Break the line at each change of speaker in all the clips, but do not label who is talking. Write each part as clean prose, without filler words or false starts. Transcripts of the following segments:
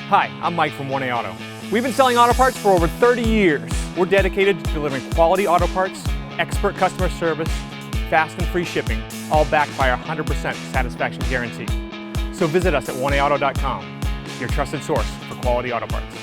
Hi, I'm Mike from 1A Auto. We've been selling auto parts for over 30 years. We're dedicated to delivering quality auto parts, expert customer service, fast and free shipping, all backed by our 100% satisfaction guarantee. So visit us at 1AAuto.com, your trusted source for quality auto parts.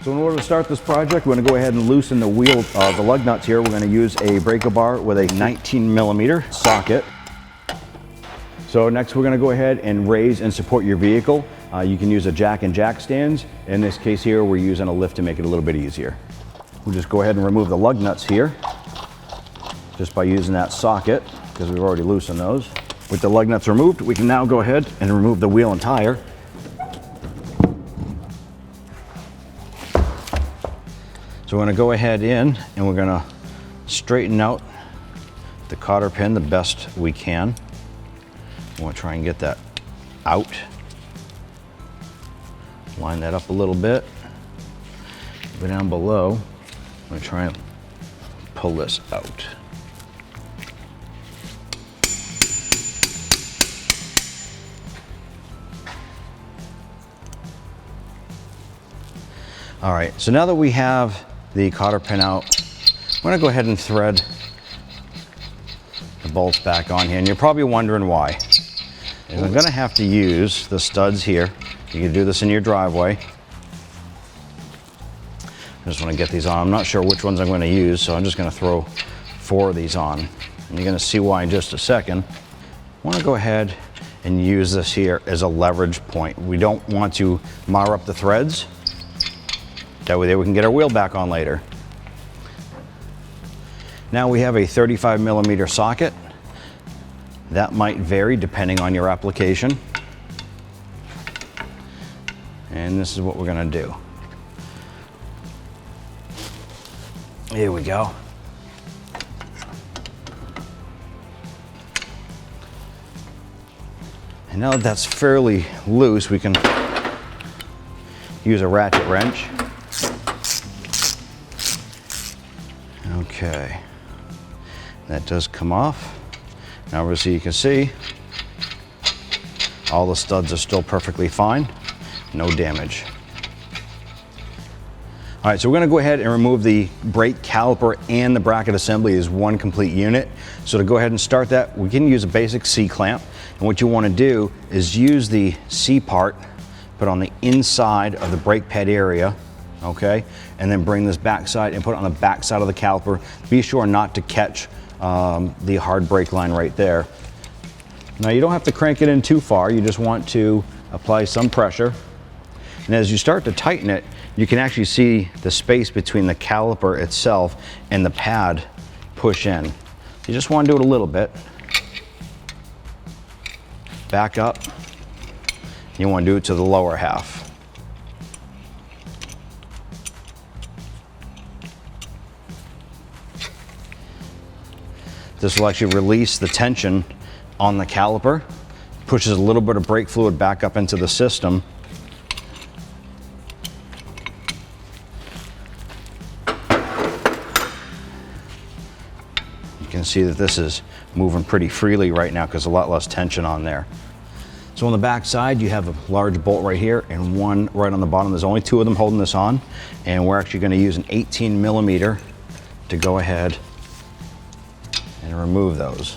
So in order to start this project, we're going to go ahead and loosen the wheel, the lug nuts here. We're going to use a breaker bar with a 19mm socket. So next we're going to go ahead and raise and support your vehicle. You can use a jack and jack stands. In this case here, we're using a lift to make it a little bit easier. We'll just go ahead and remove the lug nuts here, just by using that socket, because we've already loosened those. With the lug nuts removed, we can now go ahead and remove the wheel and tire. So we're going to go ahead in and we're going to straighten out the cotter pin the best we can. We want to try and get that out. Line that up a little bit. Go down below. I'm going to try and pull this out. All right, so now that we have the cotter pin out, I'm going to go ahead and thread the bolts back on here, and you're probably wondering why. And I'm going to have to use the studs here. You can do this in your driveway. I just want to get these on. I'm not sure which ones I'm going to use, so I'm just going to throw 4 of these on. And you're going to see why in just a second. I want to go ahead and use this here as a leverage point. We don't want to mar up the threads. That way we can get our wheel back on later. Now we have a 35mm socket. That might vary depending on your application. And this is what we're going to do. Here we go. And now that that's fairly loose, we can use a ratchet wrench. Okay, that does come off. Now obviously you can see all the studs are still perfectly fine, no damage. All right, so we're going to go ahead and remove the brake caliper and the bracket assembly as one complete unit. So to go ahead and start that, we can use a basic C-clamp. And what you want to do is use the C part, put on the inside of the brake pad area, okay, and then bring this back side and put it on the back side of the caliper. Be sure not to catch the hard brake line right there. Now you don't have to crank it in too far, you just want to apply some pressure. And as you start to tighten it, you can actually see the space between the caliper itself and the pad push in. You just want to do it a little bit. Back up. You want to do it to the lower half. This will actually release the tension on the caliper, pushes a little bit of brake fluid back up into the system. You can see that this is moving pretty freely right now because a lot less tension on there. So on the back side, you have a large bolt right here and one right on the bottom. There's only 2 of them holding this on, and we're actually going to use an 18mm to go ahead and remove those.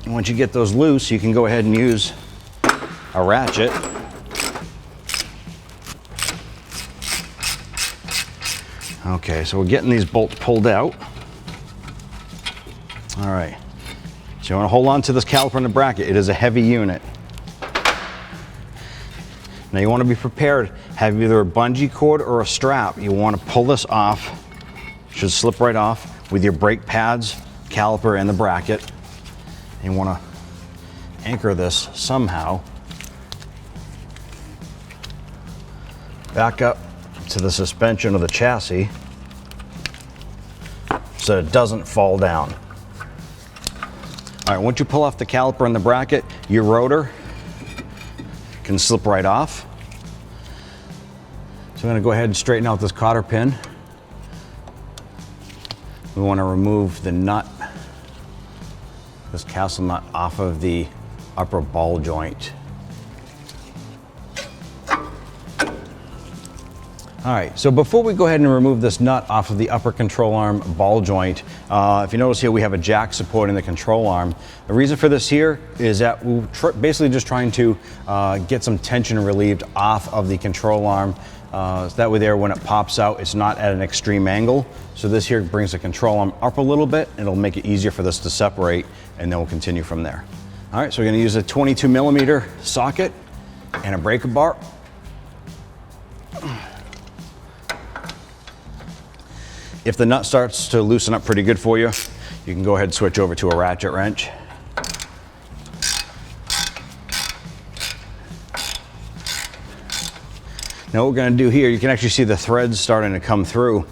And once you get those loose, you can go ahead and use a ratchet. Okay, so we're getting these bolts pulled out. All right, so you want to hold on to this caliper in the bracket. It is a heavy unit. Now you want to be prepared, have either a bungee cord or a strap. You want to pull this off, should slip right off with your brake pads, caliper, and the bracket. And you want to anchor this somehow back up to the suspension of the chassis so it doesn't fall down. All right, once you pull off the caliper and the bracket, your rotor can slip right off. So I'm going to go ahead and straighten out this cotter pin. We want to remove the nut, this castle nut, off of the upper ball joint. All right, so before we go ahead and remove this nut off of the upper control arm ball joint, if you notice here we have a jack supporting the control arm. The reason for this here is that we're basically just trying to get some tension relieved off of the control arm. So that way there, when it pops out, it's not at an extreme angle. So this here brings the control arm up a little bit, and it'll make it easier for this to separate, and then we'll continue from there. All right, so we're gonna use a 22mm socket and a breaker bar. If the nut starts to loosen up pretty good for you, you can go ahead and switch over to a ratchet wrench. Now what we're going to do here, you can actually see the threads starting to come through.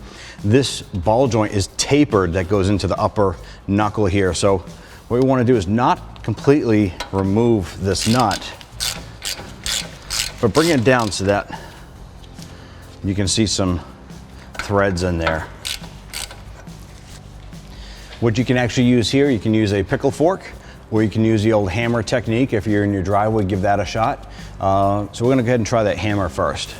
This ball joint is tapered that goes into the upper knuckle here. So what we want to do is not completely remove this nut, but bring it down so that you can see some threads in there. What you can actually use here, you can use a pickle fork, or you can use the old hammer technique. If you're in your driveway, give that a shot. So we're gonna go ahead and try that hammer first.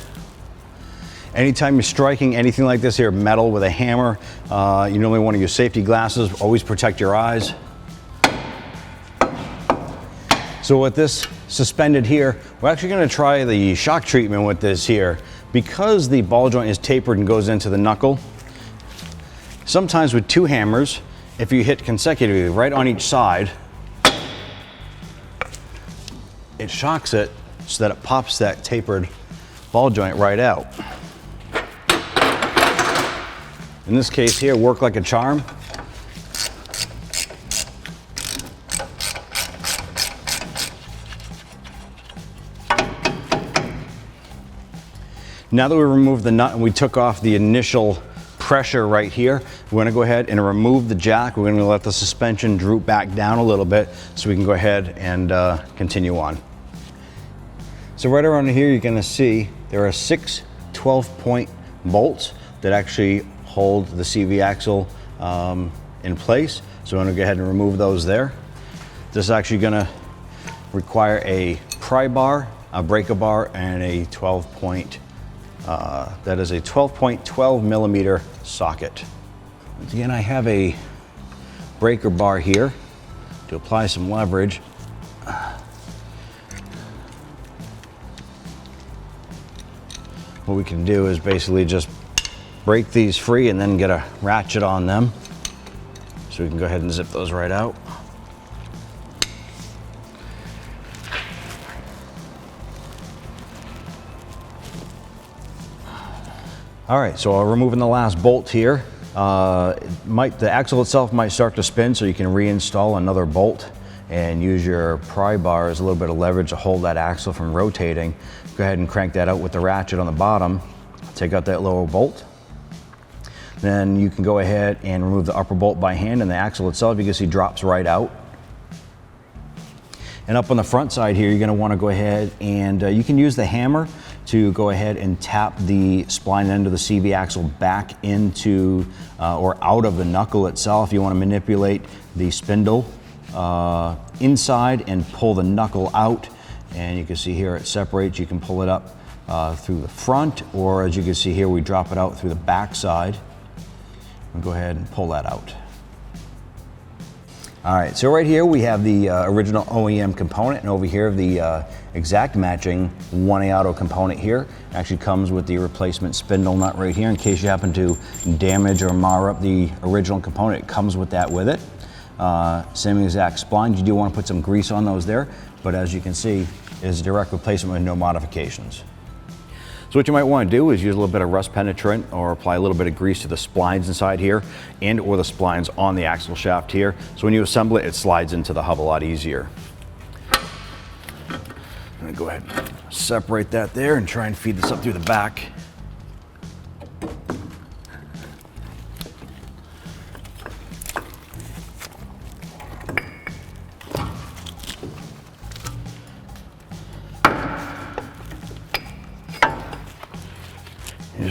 Anytime you're striking anything like this here, metal with a hammer, you normally want to use safety glasses. Always protect your eyes. So with this suspended here, we're actually going to try the shock treatment with this here. Because the ball joint is tapered and goes into the knuckle, sometimes with two hammers, if you hit consecutively right on each side, it shocks it so that it pops that tapered ball joint right out. In this case here, work like a charm. Now that we removed the nut and we took off the initial pressure right here, we're going to go ahead and remove the jack. We're going to let the suspension droop back down a little bit so we can go ahead and continue on. So right around here, you're going to see there are 6 12-point bolts that actually hold the CV axle in place. So I'm going to go ahead and remove those there. This is actually going to require a pry bar, a breaker bar, and a 12-point. That is a 12.12mm socket. Once again, I have a breaker bar here to apply some leverage. What we can do is basically just break these free and then get a ratchet on them. So we can go ahead and zip those right out. All right, so removing the last bolt here. The axle itself might start to spin, so you can reinstall another bolt and use your pry bar as a little bit of leverage to hold that axle from rotating. Go ahead and crank that out with the ratchet on the bottom. Take out that lower bolt. Then you can go ahead and remove the upper bolt by hand, and the axle itself, you can see, drops right out. And up on the front side here, you're going to want to go ahead and you can use the hammer to go ahead and tap the spline end of the CV axle back into or out of the knuckle itself. You want to manipulate the spindle inside and pull the knuckle out. And you can see here it separates. You can pull it up through the front, or as you can see here, we drop it out through the back side. And go ahead and pull that out. All right, so right here we have the original OEM component, and over here the exact matching 1A Auto component here. It actually comes with the replacement spindle nut right here in case you happen to damage or mar up the original component. It comes with that with it. Same exact splines. You do want to put some grease on those there, but as you can see, it's a direct replacement with no modifications. So what you might want to do is use a little bit of rust penetrant or apply a little bit of grease to the splines inside here and or the splines on the axle shaft here. So when you assemble it, it slides into the hub a lot easier. I'm going to go ahead and separate that there and try and feed this up through the back.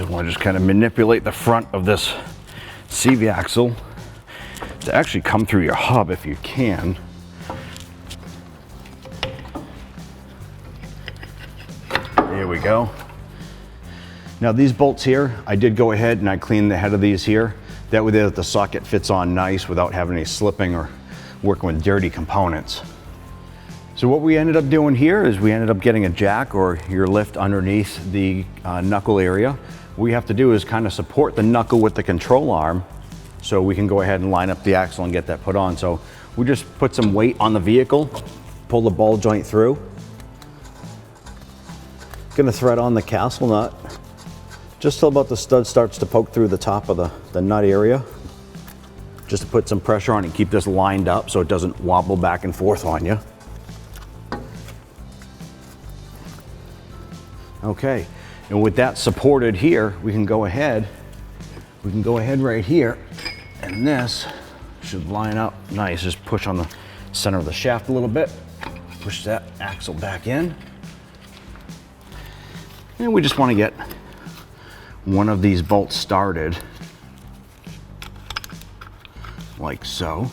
just want to kind of manipulate the front of this CV axle to actually come through your hub if you can. There we go. Now these bolts here, I did go ahead and I cleaned the head of these here. That way the socket fits on nice without having any slipping or working with dirty components. So what we ended up doing here is we ended up getting a jack or your lift underneath the knuckle area. What we have to do is kind of support the knuckle with the control arm so we can go ahead and line up the axle and get that put on. So we just put some weight on the vehicle, pull the ball joint through. Gonna thread on the castle nut just till about the stud starts to poke through the top of the nut area, just to put some pressure on it and keep this lined up so it doesn't wobble back and forth on you. Okay, and with that supported here, we can go ahead right here, and this should line up nice. Just push on the center of the shaft a little bit, push that axle back in. And we just want to get one of these bolts started, like so.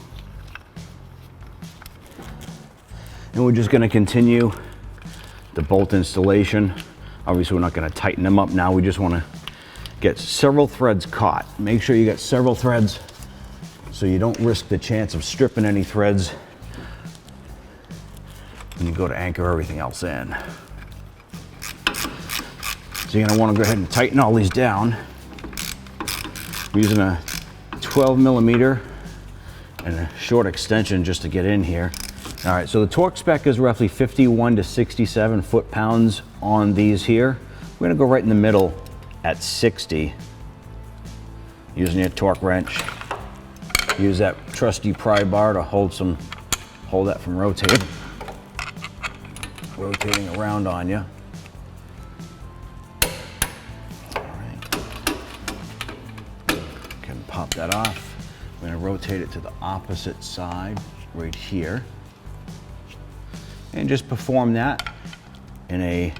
And we're just going to continue the bolt installation. Obviously, we're not going to tighten them up now. We just want to get several threads caught. Make sure you get several threads so you don't risk the chance of stripping any threads when you go to anchor everything else in. So you're going to want to go ahead and tighten all these down. We're using a 12 millimeter and a short extension just to get in here. All right, so the torque spec is roughly 51 to 67 foot-pounds on these here. We're going to go right in the middle at 60. Using your torque wrench. Use that trusty pry bar to hold that from rotating around on you. Pop that off. I'm going to rotate it to the opposite side right here and just perform that in a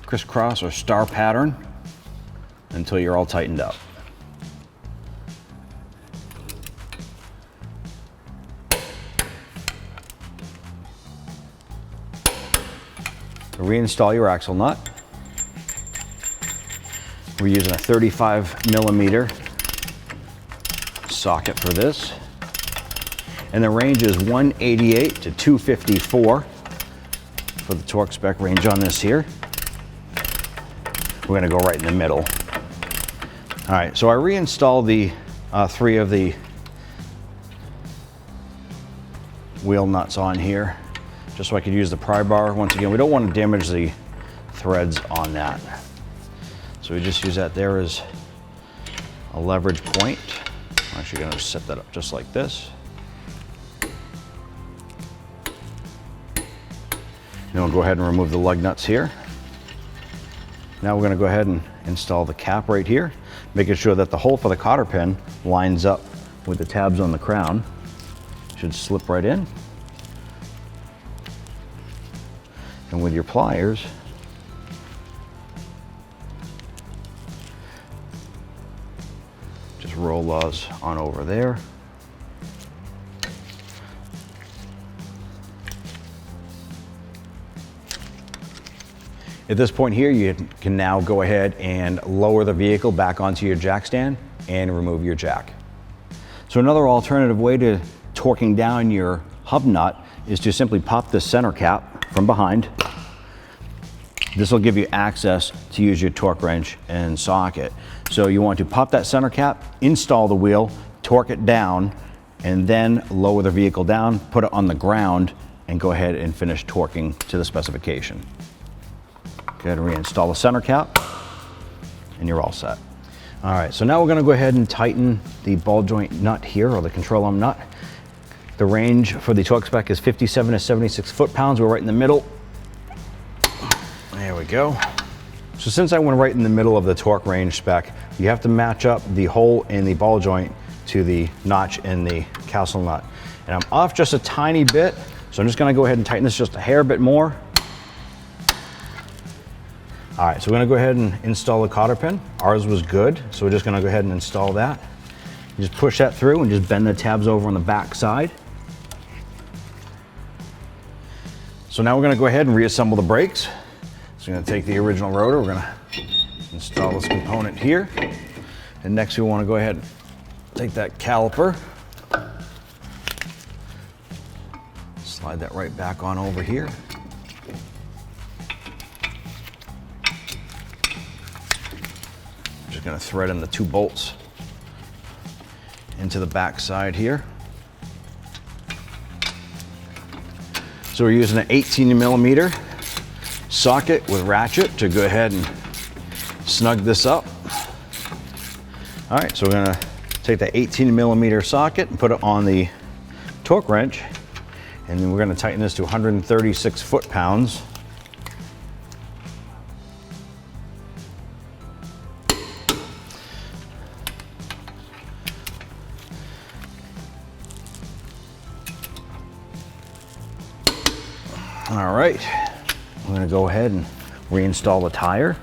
crisscross or star pattern until you're all tightened up. Reinstall your axle nut. We're using a 35 millimeter socket for this, and the range is 188 to 254 for the torque spec range on this here. We're going to go right in the middle. All right, so I reinstalled the three of the wheel nuts on here just so I could use the pry bar. Once again, we don't want to damage the threads on that, so we just use that there as a leverage point. I'm actually going to set that up just like this. Then we'll go ahead and remove the lug nuts here. Now we're going to go ahead and install the cap right here, making sure that the hole for the cotter pin lines up with the tabs on the crown. Should slip right in. And with your pliers, just roll those on over there. At this point here, you can now go ahead and lower the vehicle back onto your jack stand and remove your jack. So another alternative way to torquing down your hub nut is to simply pop the center cap from behind. This will give you access to use your torque wrench and socket. So you want to pop that center cap, install the wheel, torque it down, and then lower the vehicle down, put it on the ground, and go ahead and finish torquing to the specification. Go ahead and reinstall the center cap, and you're all set. All right, so now we're gonna go ahead and tighten the ball joint nut here, or the control arm nut. The range for the torque spec is 57 to 76 foot-pounds. We're right in the middle. There we go. So since I went right in the middle of the torque range spec, you have to match up the hole in the ball joint to the notch in the castle nut. And I'm off just a tiny bit, so I'm just gonna go ahead and tighten this just a hair bit more. All right, so we're gonna go ahead and install the cotter pin. Ours was good, so we're just gonna go ahead and install that. You just push that through and just bend the tabs over on the back side. So now we're gonna go ahead and reassemble the brakes. So we're gonna take the original rotor, we're gonna install this component here. And next we wanna go ahead and take that caliper, slide that right back on over here. Just gonna thread in the 2 bolts into the back side here. So we're using an 18mm socket with ratchet to go ahead and snug this up. All right, so we're gonna take the 18mm socket and put it on the torque wrench, and then we're gonna tighten this to 136 foot-pounds. All right, I'm gonna go ahead and reinstall the tire.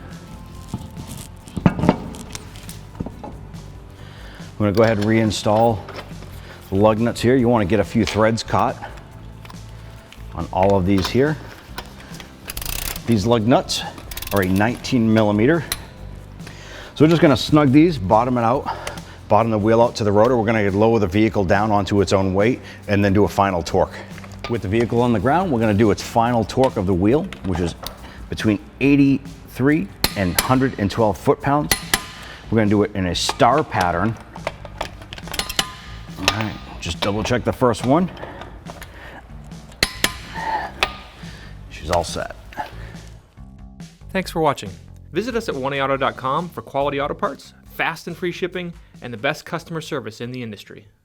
I'm gonna go ahead and reinstall the lug nuts here. You wanna get a few threads caught on all of these here. These lug nuts are a 19mm. So we're just gonna snug these, bottom the wheel out to the rotor. We're gonna lower the vehicle down onto its own weight and then do a final torque. With the vehicle on the ground, we're gonna do its final torque of the wheel, which is between 83 and 112 foot-pounds. We're gonna do it in a star pattern. All right, just double check the first one. She's all set.
Thanks for watching. Visit us at oneauto.com for quality auto parts, fast and free shipping, and the best customer service in the industry.